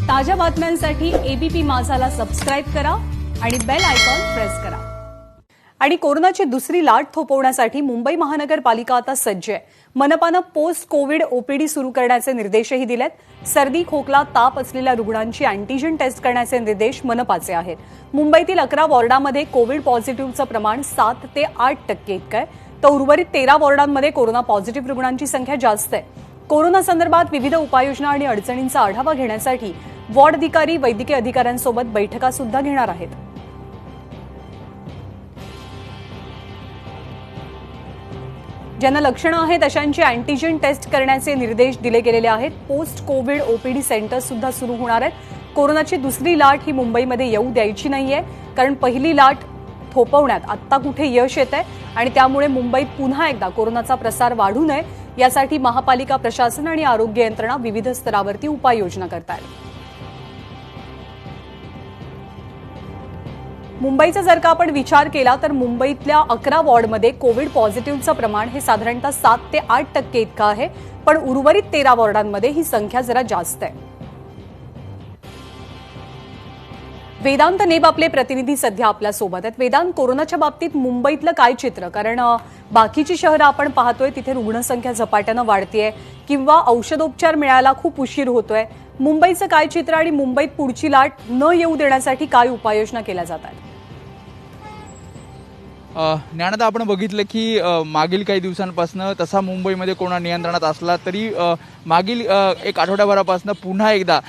ताज्या बातम्यांसाठी ABP माझाला subscribe करा आणि बेल आयकॉन प्रेस करा। आणि कोरोनाची दुसरी लाट थोपवण्यासाठी मुंबई महानगरपालिका आता सज्ज आहे। मनपाने पोस्ट कोविड ओपीडी सुरू करण्याचे निर्देशही दिलेत। सर्दी खोकला ताप असलेल्या रुग्णांची अँटीजन टेस्ट करण्याचे निर्देश मनपाचे आहेत। मुंबईतील 11 वॉर्डांमध्ये कोविड पॉझिटिव्हचं प्रमाण 7 ते 8% इतकं आहे, तर उर्वरित 13 वॉर्डांमध्ये कोरोना पॉझिटिव्ह रुग्णांची संख्या जास्त आहे। कोरोना संदर्भात विविध उपाययोजना आणि अडचणींचा आढावा घेण्यासाठी वॉर्ड अधिकारी वैद्यकीय अधिकाऱ्यांसोबत बैठका सुद्धा घेणार आहेत। ज्यांना लक्षणं आहेत अशांची अँटीजन टेस्ट करण्याचे निर्देश दिले गेलेले आहेत। पोस्ट कोविड ओपीडी सेंटर्स सुद्धा सुरू होणार आहेत। कोरोनाची दुसरी लाट ही मुंबईमध्ये येऊ द्यायची नाहीये, कारण पहिली लाट थोपवण्यात आत्ता कुठे यश येत आहे आणि त्यामुळे मुंबईत पुन्हा एकदा कोरोनाचा प्रसार वाढू नये यासाठी महापालिका प्रशासन आणि आरोग्य यंत्रणा विविध स्तरावरती उपाययोजना करतात। मुंबईचा जर का आपण विचार केला तर मुंबईतल्या 11 वॉर्डमध्ये कोविड पॉझिटिव्हचं प्रमाण हे साधारणतः 7 ते 8% इतकं आहे, पण उर्वरित 13 वॉर्डांमध्ये ही संख्या जरा जास्त आहे। वेदांत नेब आपले प्रतिनिधी सध्या आपल्या सोबत आहेत। वेदांत, कोरोनाच्या बाबतीत मुंबईतलं काय चित्र? कारण बाकीची शहरं आपण पाहतोय तिथे रुग्णसंख्या झपाट्यानं वाढतेय किंवा औषधोपचार मिळायला खूप उशीर होतोय। मुंबईचं काय चित्र आणि मुंबईत पुढची लाट न येऊ देण्यासाठी काय उपाययोजना केल्या जातात? ज्ञानदा, आपण बघितलं की मागील काही दिवसांपासून तसा मुंबईमध्ये कोरोना नियंत्रणात असला तरी मागील एक आठवड्याभरापासून पुन्हा एकदा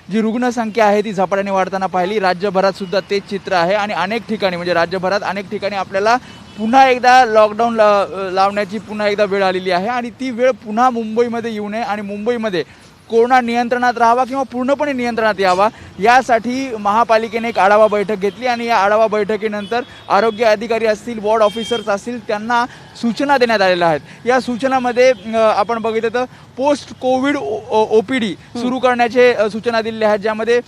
जी रुग्णसंख्या आहे ती झपाट्याने वाढताना पाहिली। राज्यभरात सुद्धा तेच चित्र आहे आणि अनेक ठिकाणी म्हणजे राज्यभरात अनेक ठिकाणी आपल्याला पुन्हा एकदा लॉकडाऊन लावण्याची पुन्हा एकदा वेळ आलेली आहे आणि ती वेळ पुन्हा मुंबईमध्ये येऊ नये आणि मुंबईमध्ये कोरोना नियंत्रणात राहावा किंवा पूर्णपणे नियंत्रणात यावा यासाठी महापालिकेने एक आढावा बैठक घेतली आणि या आढावा बैठकीनंतर आरोग्य अधिकारी असतील, वॉर्ड ऑफिसर्स असतील, त्यांना सूचना देण्यात आलेल्या आहेत। या सूचनामध्ये आपण बघितलं तर पोस्ट कोविड ओपीडी सुरू करण्याचे सूचना दिलेल्या आहेत, ज्यामध्ये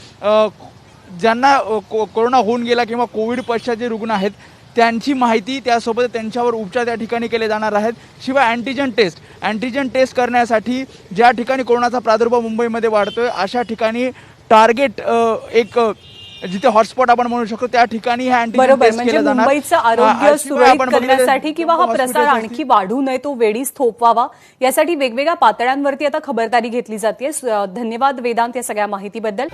ज्यांना कोरोना होऊन गेला किंवा कोविड पश्चात जे रुग्ण आहेत त्यांची माहिती, त्यासोबत त्यांच्यावर उपचार त्या ठिकाणी केले जाणार आहेत। शिवाय अँटीजन टेस्ट करण्यासाठी ज्या ठिकाणी कोरोनाचा प्रादुर्भाव मुंबईमध्ये वाढतोय अशा ठिकाणी टार्गेट एक जिथे हॉटस्पॉट आपण म्हणू शकतो त्या ठिकाणी हे अँटीजन टेस्ट केलं जाणार। मुंबईचं आरोग्य सुरळीत करण्यासाठी किंवा हा प्रसार आणखी वाढू नये, तो वेळीच थोपवावा यासाठी वेगवेगळ्या पातळ्यांवरती आता खबरदारी घेतली जाते। धन्यवाद वेदांत या सगळ्या माहितीबद्दल।